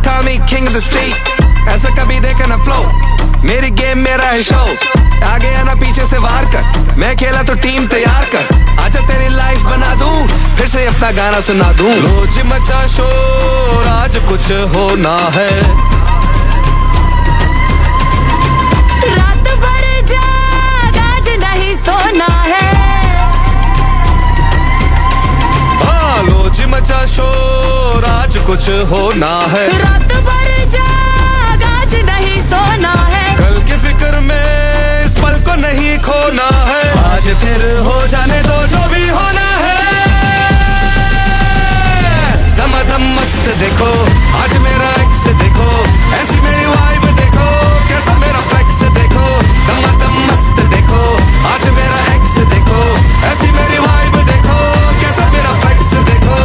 call me king of the street, ऐसा कभी देखा ना flow, मेरी गेम मेरा है शो, आगे आना पीछे से वार कर, मैं खेला तो टीम तैयार कर, आजा तेरी लाइफ बना दूं, फिर से अपना गाना सुना दूं। रोज मचा शोर, आज कुछ होना है, रात भर जाग, आज नहीं सोना है, रोज मचा शोर, आज कुछ होना है, रात भर जाग, आज नहीं सोना है, कल की फिक्र में इस पल को नहीं खोना है, आज फिर हो जाने दो जो भी होना है, दमादम मस्त देखो, आज मेरा एक्स देखो, ऐसी मेरी वाइब देखो, कैसा मेरा फ्लेक्स देखो, दमादम मस्त देखो, आज मेरा एक्स देखो, ऐसी मेरी वाइब देखो, कैसा मेरा फ्लेक्स देखो।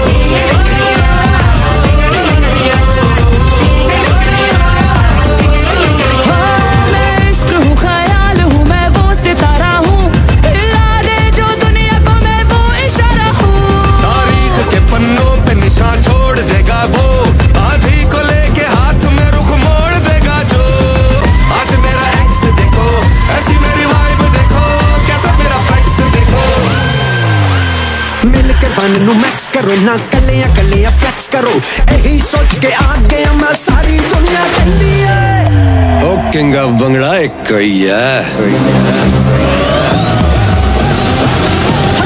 छोड़ देगा वो, आधी को लेके हाथ में रुख मोड़ देगा जो, आज मेरा एक्स देखो, ऐसी मेरी वाइब देखो, कैसा मेरा फ्लेक्स देखो। मिलके बन नू मैक्स करो ना, कलियां फ्लेक्स करो, यही सोच के आ गया मैं, सारी दुनिया कहती है ओ किंग ऑफ भंगड़ा एक ही है,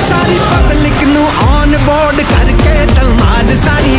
सारी पब्लिक नू ऑन बोर्ड करके धमाल सारी